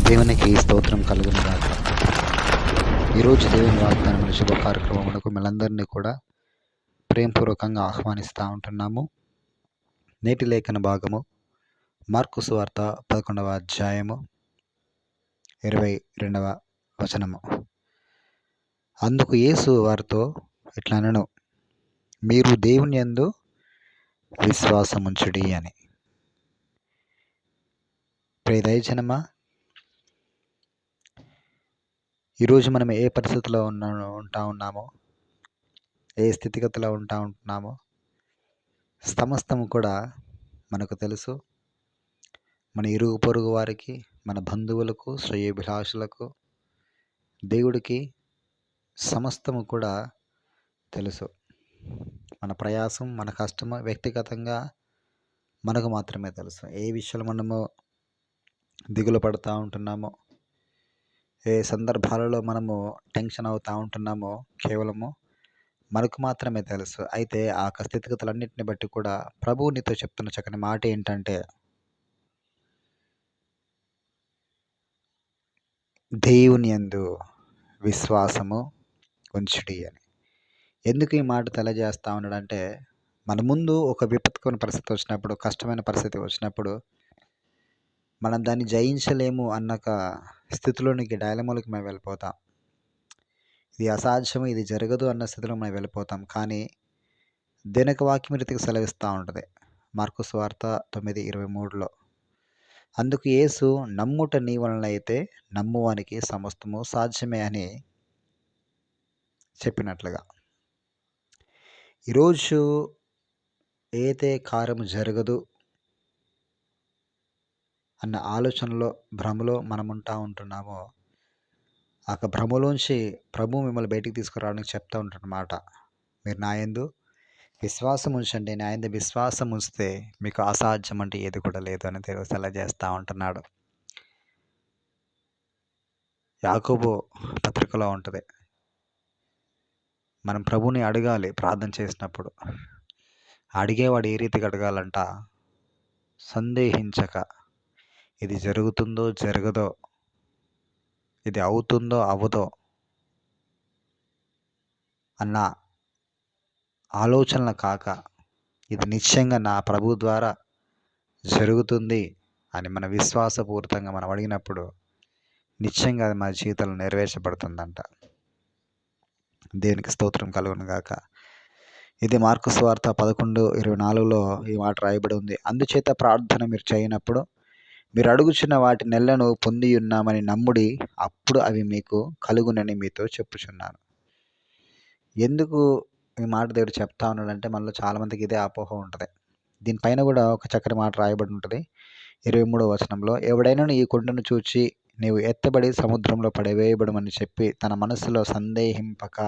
దేవునికి స్తోత్రం కలుగును గాక. ఈరోజు దేవుని వాగ్దానముల శుభ కార్యక్రమమునకు మనందరినీ కూడా ప్రేమపూర్వకంగా ఆహ్వానిస్తూ ఉంటున్నాము. నేటి లేఖన భాగము మార్కు సువార్త 11వ అధ్యాయము 22వ వచనము. అందుకు యేసు వారితో ఇట్లనెను, మీరు దేవుని యందు విశ్వాసముంచుడి అని. ప్రియ దైవజనమా, ఈరోజు మనం ఏ పరిస్థితిలో ఉంటా ఉన్నామో, ఏ స్థితిగతిలో ఉంటున్నామో సమస్తము కూడా మనకు తెలుసు. మన ఇరుగు పొరుగు వారికి, మన బంధువులకు, శ్రేయోభిలాషులకు, దేవుడికి సమస్తము కూడా తెలుసు. మన ప్రయాసం, మన కష్టము వ్యక్తిగతంగా మనకు మాత్రమే తెలుసు. ఏ విషయాలు మనము దిగులు పడుతూ ఉంటున్నామో, ఏ సందర్భాలలో మనము టెన్షన్ అవుతూ ఉంటున్నామో కేవలము మనకు మాత్రమే తెలుసు. అయితే ఆ స్థితిగతులన్నింటిని బట్టి కూడా ప్రభువు నీతో చెప్తున్న చక్కని మాట ఏంటంటే, దేవుని యందు విశ్వాసము ఉంచుడి అని. ఎందుకు ఈ మాట తెలియజేస్తూ ఉన్నాడంటే, మన ముందు ఒక విపత్కరమైన పరిస్థితి వచ్చినప్పుడు, కష్టమైన పరిస్థితి వచ్చినప్పుడు మనం దాన్ని జయించలేము అన్న స్థితిలోనికి, డైలమాలోకి మనం వెళ్ళిపోతాం. ఇది అసాధ్యము, ఇది జరగదు అన్న స్థితిలో మనం వెళ్ళిపోతాం. కానీ దేనికి వాక్యం రీతికి సెలవిస్తూ ఉంటుంది. మార్కు సువార్త 9:23లో, అందుకు యేసు, నమ్ముట నీ వలన అయితే నమ్మువానికి సమస్తము సాధ్యమే అని చెప్పినట్లుగా, ఈరోజు ఏదైతే కార్యము జరగదు అన్న ఆలోచనలో, భ్రమలో మనం ఉంటున్నామో, ఆ భ్రమలోంచి ప్రభు మిమ్మల్ని బయటికి తీసుకురావడానికి చెప్తూ ఉంటాడనమాట. మీరు నా యందు విశ్వాసం ఉంచండి, నా యందు విశ్వాసం ఉంచితే మీకు అసాధ్యం అంటే ఏది కూడా లేదు అని తెలియజేస్తూ ఉంటున్నాడు. యాకోబు పత్రికలో ఉంటుంది, మనం ప్రభుని అడగాలి. ప్రార్థన చేసినప్పుడు అడిగేవాడు ఏ రీతిగా అడగాలంట, సందేహించక, ఇది జరుగుతుందో జరగదో, ఇది అవుతుందో అవ్వదో అన్న ఆలోచనలు కాక, ఇది నిశ్చయంగా నా ప్రభు ద్వారా జరుగుతుంది అని మన విశ్వాసపూరితంగా మనం అడిగినప్పుడు నిశ్చయంగా అది మన జీవితంలో నెరవేర్చబడుతుందంట. దేవునికి స్తోత్రం కలుగును గాక. ఇది మార్కు సువార్త 11:24లో ఈ మాట రాయబడి ఉంది. అందుచేత ప్రార్థన మీరు చేయనప్పుడు మీరు అడుగుచున్న వాటి నెలను పొంది ఉన్నామని నమ్ముడి, అప్పుడు అవి మీకు కలుగునని మీతో చెప్పుచున్నాను. ఎందుకు ఈ మాట దేవుడు చెప్తా ఉన్నాడంటే, మనలో చాలామందికి ఇదే అపోహ ఉంటుంది. దీనిపైన కూడా ఒక చక్కని మాట రాయబడి ఉంటుంది 23వ వచనంలో, ఎవడైనా ఈ కొండను చూచి నీవు ఎత్తబడి సముద్రంలో పడవేయబడమని చెప్పి తన మనస్సులో సందేహింపక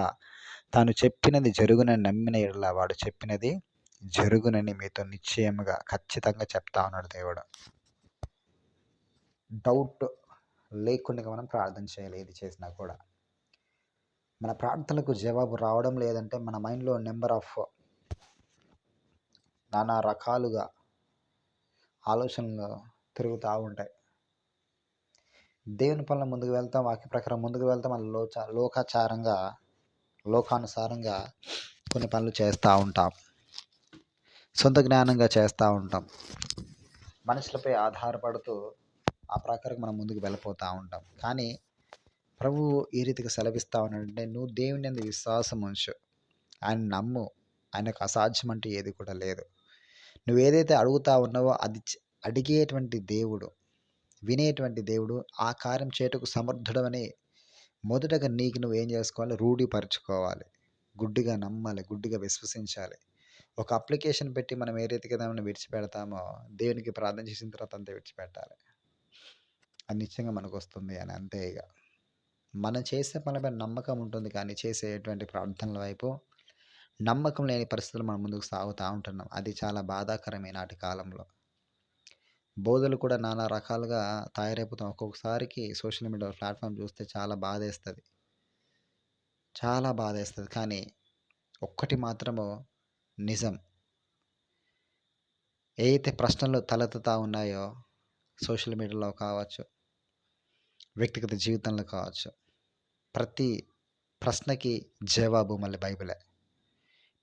తాను చెప్పినది జరుగునని నమ్మిన ఎడల వాడు చెప్పినది జరుగునని మీతో నిశ్చయముగా ఖచ్చితంగా చెప్తా ఉన్నాడు దేవుడు. డౌట్ లేకుండా మనం ప్రార్థన చేయాలి. ఏది చేసినా కూడా మన ప్రార్థనలకు జవాబు రావడం లేదంటే మన మైండ్లో నెంబర్ ఆఫ్ నానా రకాలుగా ఆలోచనలు తిరుగుతూ ఉంటాయి. దేవుని పనుల ముందుకు వెళ్తాం, వాక్య ప్రకారం ముందుకు వెళ్తాం, మన లోకానుసారంగా కొన్ని పనులు చేస్తూ ఉంటాం, సొంత జ్ఞానంగా చేస్తూ ఉంటాం, మనుషులపై ఆధారపడుతూ ఆ ప్రకారం మనం ముందుకు వెళ్ళిపోతూ ఉంటాం. కానీ ప్రభువు ఈ రీతిగా సెలవిస్తూ ఉన్నాడంటే, నువ్వు దేవుని యందు విశ్వాసం ఉంచు, ఆయన నమ్ము, ఆయనకు అసాధ్యం అంటే ఏది కూడా లేదు. నువ్వు ఏదైతే అడుగుతా ఉన్నావో అది అడిగేటువంటి దేవుడు, వినేటువంటి దేవుడు, ఆ కార్యం చేటుకు సమర్థుడమని మొదటగా నీకు నువ్వు ఏం చేసుకోవాలి, రూఢిపరచుకోవాలి. గుడ్డిగా నమ్మాలి, గుడ్డిగా విశ్వసించాలి. ఒక అప్లికేషన్ పెట్టి మనం ఏ రీతిగా దాన్ని విడిచిపెడతామో, దేవునికి ప్రార్థన చేసిన తర్వాత అంతే విడిచిపెట్టాలి. అది నిశ్చయంగా మనకు వస్తుంది అని, అంతే. ఇక మనం చేసే పనిపై నమ్మకం ఉంటుంది, కానీ చేసేటువంటి ప్రార్థనల వైపు నమ్మకం లేని పరిస్థితులు మనం ముందుకు సాగుతూ ఉంటున్నాం. అది చాలా బాధాకరమైన నాటి కాలంలో. బోధలు కూడా నానా రకాలుగా తయారైపోతాం. ఒక్కొక్కసారికి సోషల్ మీడియా ప్లాట్ఫామ్ చూస్తే చాలా బాధేస్తుంది, చాలా బాధేస్తుంది. కానీ ఒక్కటి మాత్రము నిజం, ఏదైతే ప్రశ్నలు తలెత్తుతూ ఉన్నాయో సోషల్ మీడియాలో కావచ్చు, వ్యక్తిగత జీవితంలో కావచ్చు. ప్రతి ప్రశ్నకి జవాబు మళ్ళీ బైబిలే.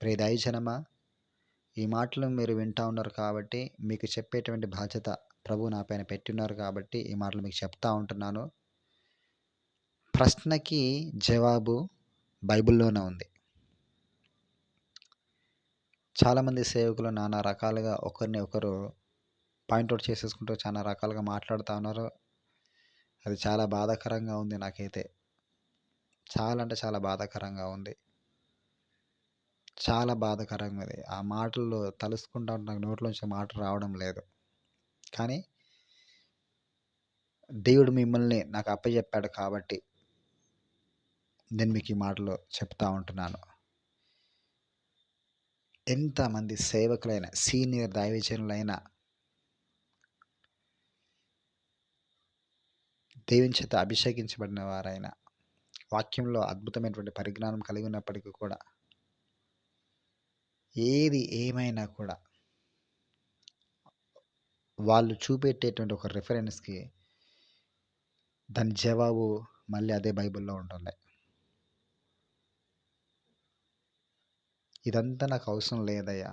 ప్రియ దైవజనమా, ఈ మాటలు మీరు వింటా ఉన్నారు కాబట్టి, మీకు చెప్పేటువంటి బాధ్యత ప్రభువు నా పైన పెట్టున్నారు కాబట్టి, ఈ మాటలు మీకు చెప్తా ఉంటున్నాను. ప్రశ్నకి జవాబు బైబిల్‌లోనే ఉంది. చాలామంది సేవకులు నానా రకాలుగా ఒకరిని ఒకరు పాయింట్ ఔట్ చేసేసుకుంటూ చాలా రకాలుగా మాట్లాడుతా ఉన్నారు. అది చాలా బాధాకరంగా ఉంది నాకైతే. చాలా అంటే చాలా బాధాకరంగా ఉంది. చాలా బాధాకరంగా ఉంది. ఆ మాటలు తలుసుకుంటా ఉంటే నాకు నోట్లోంచి మాటలు రావడం లేదు. కానీ దేవుడు మిమ్మల్ని నాకు అప్పజెప్పాడు కాబట్టి నేను మీకు ఈ మాటలు చెప్తా ఉంటున్నాను. ఎంతమంది సేవకులైన, సీనియర్ దైవజనులైన, దేవుని చేత అభిషేకించబడిన వారైన, వాక్యంలో అద్భుతమైనటువంటి పరిజ్ఞానం కలిగి ఉన్నప్పటికీ కూడా, ఏది ఏమైనా కూడా వాళ్ళు చూపెట్టేటువంటి ఒక రిఫరెన్స్‌కి దాని జవాబు మళ్ళీ అదే బైబిల్‌లో ఉంటుంది. ఇదంతా నాకు అవసరం లేదయ్యా.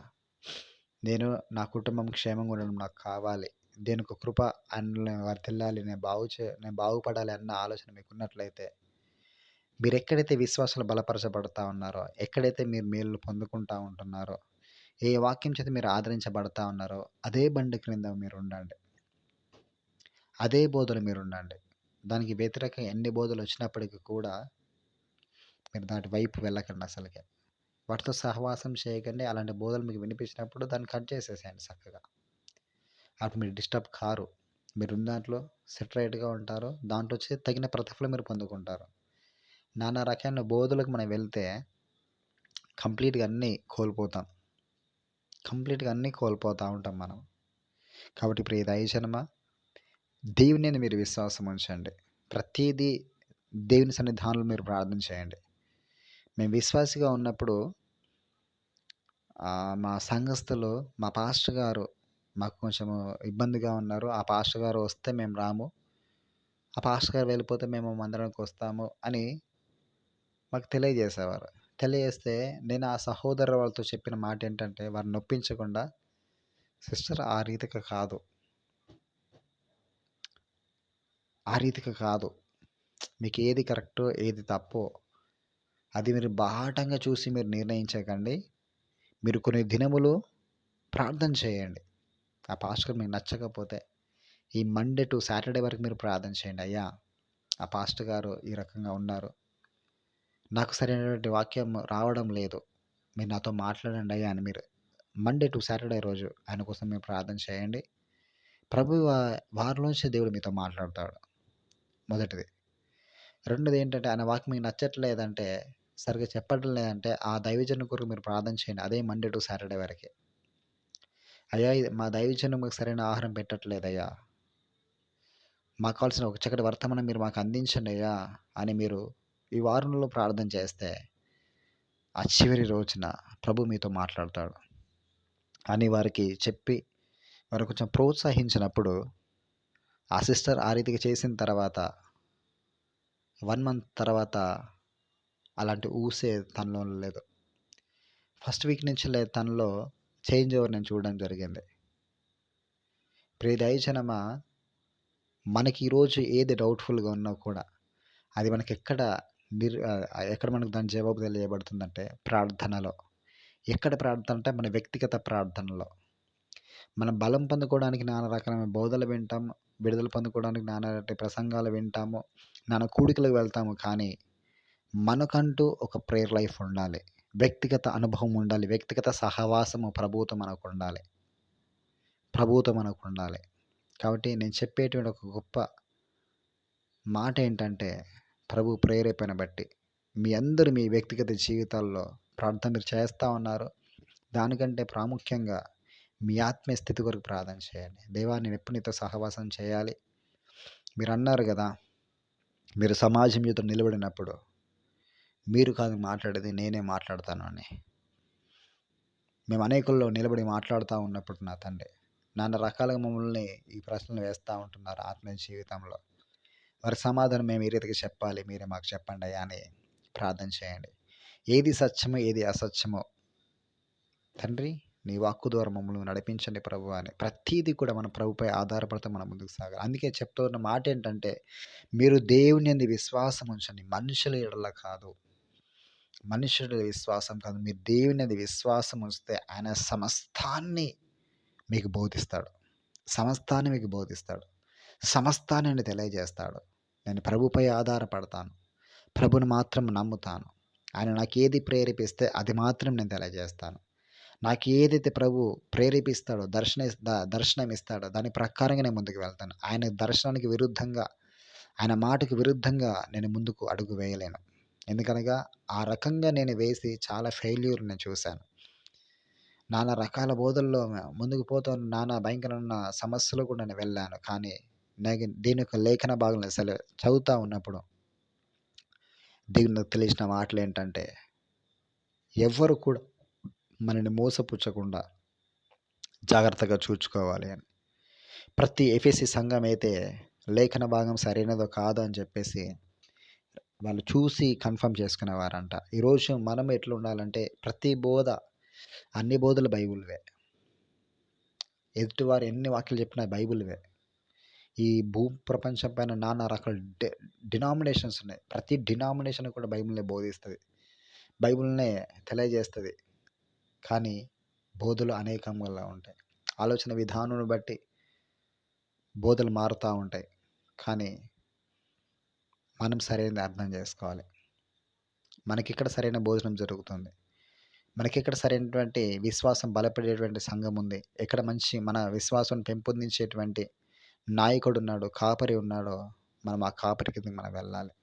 నేను నా కుటుంబం క్షేమంగా ఉండడం నాకు కావాలి. దేనికో కృప వర్ధిల్లాలి, నేను బాగుపడాలి అన్న ఆలోచన మీకున్నట్లయితే, మీరెక్కడైతే విశ్వాసంలో బలపరచబడతా ఉన్నారో, ఎక్కడైతే మీరు మేలులు పొందుకుంటా ఉంటున్నారో, ఏ వాక్యం చేత మీరు ఆదరించబడతా ఉన్నారో, అదే బండి క్రింద మీరుండండి. అదే బోధలో మీరుండండి. దానికి వ్యతిరేకంగా ఎన్ని బోధలొచ్చినప్పటికి కూడా మీరు దాటి వైపు వెళ్ళకండి అసలకే. వాటితో సహవాసం చేయకండి. అలాంటి బోధలు మీకు వినిపించినప్పుడు దాన్ని కట్ చేసేసేయండి చక్కగా. అప్పుడు మీరు డిస్టర్బ్ కారు. మీరున్న దాంట్లో సెటరైట్‌గా ఉంటారు. దాంట్లో వచ్చి తగిన ప్రతిఫలం మీరు పొందుకుంటారు. నానా రకమైన బోధలకు మనం వెళ్తే కంప్లీట్‌గా అన్నీ కోల్పోతాం. కంప్లీట్‌గా అన్నీ కోల్పోతా ఉంటాం మనం. కాబట్టి ప్రియ దైవజనమా, దేవుని యందు మీరు విశ్వాసం ఉంచండి. ప్రతీదీ దేవుని సన్నిధానంలో మీరు ప్రార్థన చేయండి. మేము విశ్వాసిగా ఉన్నప్పుడు మా సంఘస్థులు, మా పాస్టర్ గారు మాకు కొంచెము ఇబ్బందిగా ఉన్నారు. ఆ పాస్టర్ గారు వస్తే మేము రాము. ఆ పాస్టర్ గారు వెళ్ళిపోతే మేము మందిరానికి వస్తాము అని మాకు తెలియజేసేవారు. తెలియజేస్తే నేను ఆ సహోదరు వాళ్ళతో చెప్పిన మాట ఏంటంటే, వారిని నొప్పించకుండా, సిస్టర్ ఆ రీతిగా కాదు. ఆ రీతిగా కాదు. మీకు ఏది కరెక్టో, ఏది తప్పో అది మీరు బాహటంగా చూసి మీరు నిర్ణయించకండి. మీరు కొన్ని దినములు ప్రార్థన చేయండి. ఆ పాస్టర్ మీకు నచ్చకపోతే ఈ మండే టు సాటర్డే వరకు మీరు ప్రార్థన చేయండి. అయ్యా, ఆ పాస్టర్ గారు ఈ రకంగా ఉన్నారు. నాకు సరైనటువంటి వాక్యం రావడం లేదు. మీరు నాతో మాట్లాడండి అయ్యా అని మీరు మండే టు సాటర్డే రోజు ఆయన కోసం మీరు ప్రార్థన చేయండి. ప్రభువు వారిలోంచి దేవుడు మీతో మాట్లాడతాడు. మొదటిది. రెండోది ఏంటంటే ఆయన వాక్యం మీకు నచ్చట్లేదంటే, సరిగ్గా చెప్పడం లేదంటే ఆ దైవజనుని కొరకు మీరు ప్రార్థన చేయండి. అదే మండే టు సాటర్డే వరకే. అయ్యా, ఇది మా దైవజనుడు మాకు సరైన ఆహారం పెట్టట్లేదయ్యా. మాకు కావాల్సిన ఒక చక్కటి వర్తమానం మీరు మాకు అందించండి అయ్యా అని మీరు ఈ వారంలో ప్రార్థన చేస్తే, ఆ చివరి రోజున ప్రభు మీతో మాట్లాడతాడు అని వారికి చెప్పి, వారు కొంచెం ప్రోత్సహించినప్పుడు, ఆ సిస్టర్ ఆ రీతిగా చేసిన తర్వాత 1 మంత్ తర్వాత అలాంటి ఊసే తనలో లేదు. ఫస్ట్ వీక్ నుంచిలే తనలో చేంజ్ ఓవర్ నేను చూడడం జరిగింది. ప్రియ దైవజనమా, మనకి ఈరోజు ఏది డౌట్‌ఫుల్‌గా ఉన్నా కూడా అది మనకెక్కడ ఎక్కడ మనకు దాని జవాబు తెలియబడుతుందంటే ప్రార్థనలో. ఎక్కడ ప్రార్థన అంటే మన వ్యక్తిగత ప్రార్థనలో. మనం బలం పొందుకోవడానికి నానా రకాలైన బోధలు వింటాము. విడుదల పొందుకోవడానికి నానా ప్రసంగాలు వింటాము. నానా కూడికలకు వెళ్తాము. కానీ మనకంటూ ఒక ప్రేయర్ లైఫ్ ఉండాలి. వ్యక్తిగత అనుభవం ఉండాలి. వ్యక్తిగత సహవాసము ప్రభువుతో మనకుండాలి. ప్రభువుతో మనకుండాలి. కాబట్టి నేను చెప్పేటువంటి ఒక గొప్ప మాట ఏంటంటే, ప్రభు ప్రేరేపణ బట్టి మీ అందరూ మీ వ్యక్తిగత జీవితాల్లో ప్రార్థన మీరు చేస్తా ఉన్నారు. దానికంటే ప్రాముఖ్యంగా మీ ఆత్మీయ స్థితి కొరకు ప్రార్థన చేయండి. దేవా, నేను ఎప్పుడు నీతో సహవాసం చేయాలి. మీరన్నారు గదా, మీరు సమాజం ఎదుట నిలబడినప్పుడు మీరు కాదు మాట్లాడేది, నేనే మాట్లాడతాను అని. మేము అనేకుల్లో నిలబడి మాట్లాడుతూ ఉన్నప్పుడు నా తండ్రి నానా రకాలుగా మమ్మల్ని ఈ ప్రశ్నలు వేస్తూ ఉంటున్నారు ఆత్మీయ జీవితంలో. వారి సమాధానం మేము ఈ రీతిగా చెప్పాలి, మీరే మాకు చెప్పండి అయ్యా అని ప్రార్థన చేయండి. ఏది సత్యమో ఏది అసత్యమో తండ్రి నీ వాక్కు ద్వారా మమ్మల్ని నడిపించండి ప్రభు అని ప్రతీది కూడా మన ప్రభుపై ఆధారపడితే మనం ముందుకు సాగాలి. అందుకే చెప్తున్న మాట ఏంటంటే, మీరు దేవుని యందు విశ్వాసం ఉంచండి, మనుషుల ఎడల కాదు. మనుషుల విశ్వాసం కాదు, మీరు దేవుని యందు విశ్వాసం ఉంచితే ఆయన సమస్తాన్ని మీకు బోధిస్తాడు. సమస్తాన్ని మీకు బోధిస్తాడు. సమస్తాన్ని ఆయన తెలియజేస్తాడు. నేను ప్రభుపై ఆధారపడతాను, ప్రభుని మాత్రం నమ్ముతాను. ఆయన నాకు ఏది ప్రేరేపిస్తే అది మాత్రం నేను తెలియజేస్తాను. నాకు ఏదైతే ప్రభు ప్రేరేపిస్తాడో, దర్శనం ఇస్తాడో దాని ప్రకారంగా నేను ముందుకు వెళ్తాను. ఆయన దర్శనానికి విరుద్ధంగా, ఆయన మాటకు విరుద్ధంగా నేను ముందుకు అడుగు వేయలేను. ఎందుకనగా ఆ రకంగా నేను వేసి చాలా ఫెయిల్యూర్ నేను చూశాను. నానా రకాల బోధల్లో ముందుకు పోతాను, నానా భయంకరమైన సమస్యలు కూడా నేను వెళ్ళాను. కానీ దీని యొక్క లేఖన భాగంలో చదువుతూ ఉన్నప్పుడు దేవునికి తెలిసిన మాటలు ఏంటంటే, ఎవ్వరు కూడా మనని మోసపుచ్చకుండా జాగ్రత్తగా చూసుకోవాలి అని. ప్రతి ఎఫెసీ సంఘం అయితే లేఖన భాగం సరైనదో కాదో అని చెప్పేసి వాళ్ళు చూసి కన్ఫర్మ్ చేసుకునేవారంట. ఈరోజు మనం ఎట్లా ఉండాలంటే, ప్రతి బోధ, అన్ని బోధలు బైబిల్వే. ఎదుటివారు ఎన్ని వాక్యాలు చెప్పినా బైబిల్వే. ఈ భూ ప్రపంచం పైన నానా రకాల డినామినేషన్స్ ఉన్నాయి. ప్రతి డినామినేషన్ కూడా బైబిల్నే బోధిస్తుంది, బైబిల్నే తెలియజేస్తుంది. కానీ బోధలు అనేకంగా ఉంటాయి. ఆలోచన విధానం బట్టి బోధలు మారుతూ ఉంటాయి. కానీ మనం సరైనది అర్థం చేసుకోవాలి. మనకిక్కడ సరైన భోజనం జరుగుతుంది, మనకిక్కడ సరైనటువంటి విశ్వాసం బలపడేటువంటి సంఘం ఉంది, ఎక్కడ మంచి మన విశ్వాసం పెంపొందించేటువంటి నాయకుడు ఉన్నాడో, కాపరి ఉన్నాడో, మనం ఆ కాపరి కిందకి మనం వెళ్ళాలి.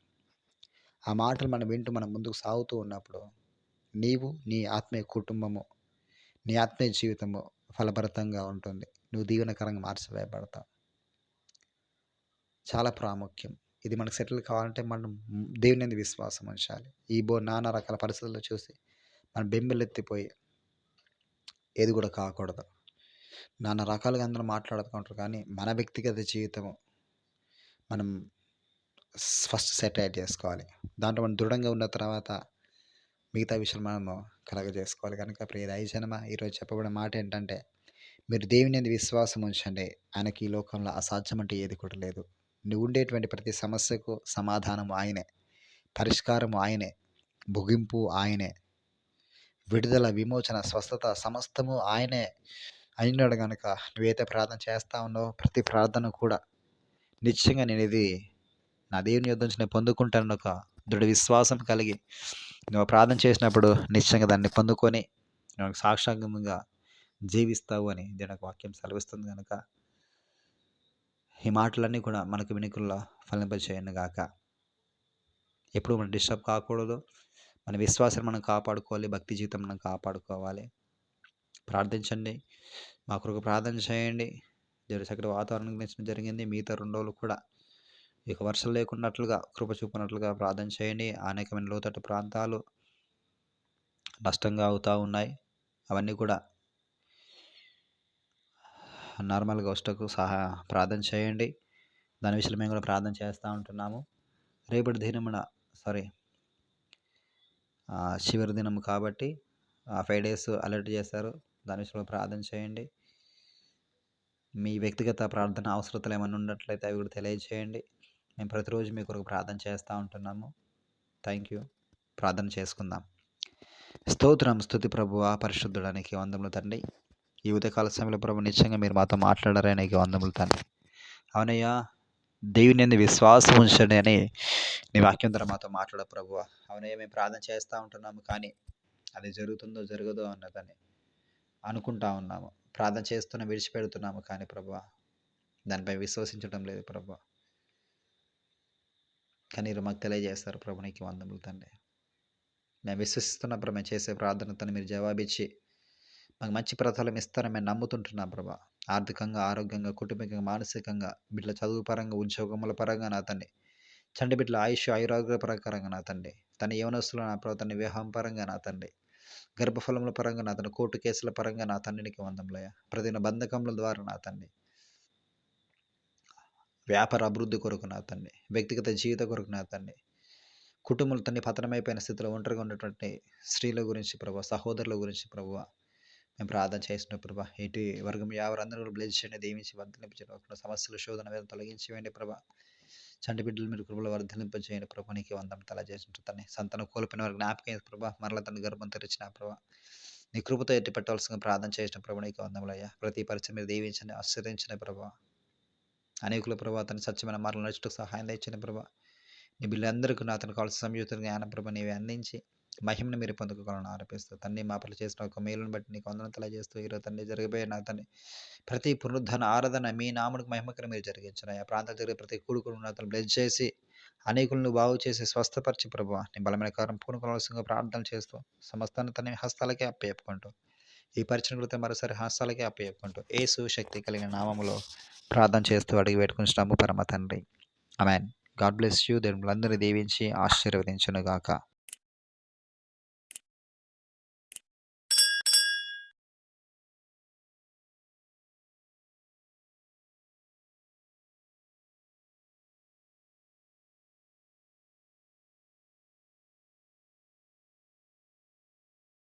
ఆ మాటలు మనం వింటూ మనం ముందుకు సాగుతూ ఉన్నప్పుడు నీవు, నీ ఆత్మీయ కుటుంబము, నీ ఆత్మీయ జీవితము ఫలభరితంగా ఉంటుంది. నువ్వు దీవెనకరంగా మార్చివేయబడతావు. చాలా ప్రాముఖ్యం. ఇది మనకు సెటిల్ కావాలంటే మనం దేవుని యందు విశ్వాసం ఉంచాలి. ఈ నానా రకాల పరిస్థితుల్లో చూసి మనం బెంబెలెత్తిపోయి ఏది కూడా కాకూడదు. నానా రకాలుగా అందరూ మాట్లాడుకుంటారు, కానీ మన వ్యక్తిగత జీవితము మనం ఫస్ట్ సెటిల్ చేసుకోవాలి. దాంట్లో మనం దృఢంగా ఉన్న తర్వాత మిగతా విషయాలు మనము కలగజేసుకోవాలి. కనుక ప్రియ దైవజనమా, ఈరోజు చెప్పబడిన మాట ఏంటంటే, మీరు దేవుని యందు విశ్వాసం ఉంచండి, ఆయనకి ఈ లోకంలో అసాధ్యం అంటే ఏది కూడా లేదు. నువ్వు ఉండేటువంటి ప్రతి సమస్యకు సమాధానము ఆయనే, పరిష్కారము ఆయనే, ముగింపు ఆయనే, విడుదల, విమోచన, స్వస్థత సమస్తము ఆయనే అయినాడు. కనుక నువ్వైతే ప్రార్థన చేస్తా ఉన్నావో ప్రతి ప్రార్థన కూడా నిశ్చయంగా నేను ఇది నా దేవుని యొద్ద నుంచి నేను పొందుకుంటాను ఒక దృఢ విశ్వాసం కలిగి నువ్వు ప్రార్థన చేసినప్పుడు నిశ్చయంగా దాన్ని పొందుకొని నువ్వు సాక్షాత్కంగా జీవిస్తావు అని దేవుని వాక్యం సెలవిస్తుంది. కనుక ఈ మాటలన్నీ కూడా మనకు వినికుల్లో ఫలింపచేయను గాక. ఎప్పుడు మనం డిస్టర్బ్ కాకూడదు. మన విశ్వాసాన్ని మనం కాపాడుకోవాలి, భక్తి జీవితం మనం కాపాడుకోవాలి. ప్రార్థించండి, మా కొరకు ప్రార్థన చేయండి. దేవుడి చక్కటి వాతావరణం గురించి జరిగింది. మిగతా 2 రోజులు కూడా ఇక వర్షాలు లేకున్నట్లుగా, కృప చూపినట్లుగా ప్రార్థన చేయండి. అనేకమైన లోతట్టు ప్రాంతాలు నష్టంగా అవుతూ ఉన్నాయి. అవన్నీ కూడా నార్మల్గా వస్తకు ప్రార్థన చేయండి. దాని విషయంలో మేము కూడా ప్రార్థన చేస్తూ ఉంటున్నాము. రేపటి దినమున చివరి దినం కాబట్టి 5 days అలర్ట్ చేశారు. దాని విషయంలో ప్రార్థన చేయండి. మీ వ్యక్తిగత ప్రార్థన అవసరతలు ఏమైనా ఉన్నట్లయితే అవి కూడా తెలియజేయండి. మేము ప్రతిరోజు మీ కొరకు ప్రార్థన చేస్తూ ఉంటున్నాము. Thank you. ప్రార్థన చేసుకుందాం. స్తోత్రం, స్తుతి ప్రభువా, పరిశుద్ధుడానికి వందములు తండ్రి. ఈ ఉదయకాల సమయంలో ప్రభు నిశ్చయంగా మీరు మాతో మాట్లాడారని వందములు తండ్రి. అవునయ్యా, దేవుని యందు విశ్వాసం ఉంచండి అని నీ వాక్యం ద్వారా మాతో మాట్లాడ ప్రభువా. అవునయ్యా, మేము ప్రార్థన చేస్తూ ఉంటున్నాము, కానీ అది జరుగుతుందో జరగదో అన్నదని అనుకుంటా ఉన్నాము. ప్రార్థన చేస్తున్నా విడిచిపెడుతున్నాము, కానీ ప్రభువా దానిపై విశ్వసించడం లేదు ప్రభువా. కానీ మీరు మాకు తెలియజేస్తారు ప్రభు, నీకు వందములు తండ్రి. మేము విశ్వసిస్తున్నప్పుడు మేము చేసే ప్రార్థనతో మీరు జవాబిచ్చి మాకు మంచి ప్రతిఫలం ఇస్తారని మేము నమ్ముతుంటున్నాం ప్రభా. ఆర్థికంగా, ఆరోగ్యంగా, కుటుంబికంగా, మానసికంగా, బిడ్డల చదువు పరంగా, ఉద్యోగముల పరంగా నా తండ్రి, చంటి బిడ్డల ఆయురారోగ్య ప్రకారంగా నా తండ్రి, తన యవనస్తులు నా ప్రభు, తన వివాహం పరంగా నా తండ్రి, గర్భఫలముల పరంగా నా తండ్రి, కోర్టు కేసుల పరంగా నా తండ్రికి వందములయ్యా. ప్రతి బంధకముల ద్వారా నా తండ్రి వ్యాపార అభివృద్ధి కొరకు నా తండ్రి, వ్యక్తిగత జీవిత కొరకు నా తండ్రి, కుటుంబాలు తండ్రి పతనమైపోయిన స్థితిలో ఒంటరిగా ఉన్నటువంటి స్త్రీల గురించి ప్రభా, సహోదరుల గురించి ప్రభువా మేము ప్రార్థన చేసిన ప్రభా, ఇటు వర్గం ఎవరందరూ కూడా బ్లెస్ చేయండి, దీవించి వర్ధలింపచేయండి, సమస్యలు శోధన వేదన తొలగించి వేయండి ప్రభా. చంటి బిడ్డలు మీరు కృపలో వర్ధలింపజేయండి ప్రభా, నీకు వందం తల చేసిన తన్ని సంతానం కోల్పోయిన వారికి జ్ఞాపకం ప్రభా, మరల తన గర్భం తెరిచిన ప్రభా, నీ కృపతో ఎట్టి పెట్టవలసిన ప్రార్థన చేసిన ప్రభా, నీకు వందములయ్యా. ప్రతి పరిచయం మీరు దీవించండి, ఆశ్రయించిన ప్రభా, అనేకుల ప్రభా తన సత్యమైన మార్గంలో నడుచుటకు సహాయం తెచ్చిన ప్రభా, నీ బిడ్డలందరికీ నా తనకు కావాల్సిన సంయుక్త జ్ఞాన ప్రభ నీవే అందించి మహిమను మీరు పొందుకోవాలని ఆరోపిస్తూ తండ్రి మా పట్ల చేసిన ఒక మేలును బట్టి నీకు వందనం తెలియజేస్తూ ఈరోజు తండ్రి జరిగిపోయే నా తండ్రి ప్రతి పునరుద్ధరణ ఆరాధన మీ నాముడికి మహిమకరం మీరు జరిగించిన ఆ ప్రాంతాలు జరిగే ప్రతి కూడుకుని నా తను బ్లెస్ చేసి అనేకులను బాగు చేసి స్వస్థపరిచి ప్రభు నీ బలమైన కారం పూనుకోవాల్సిందిగా ప్రార్థన చేస్తూ సమస్తాన్ని తన హస్తాలకే అప్పచెప్పుకుంటూ ఈ పరిచయం కృత మరోసారి హస్తాలకే అప్పచెప్పుకుంటూ యేసు శక్తి కలిగిన నామములో ప్రార్థన చేస్తూ అడిగి పెట్టుకుంటున్నాము పరమ తండ్రి. ఆమేన్. God bless you. దేవుని అందరినీ దీవించి ఆశీర్వదించును గాక.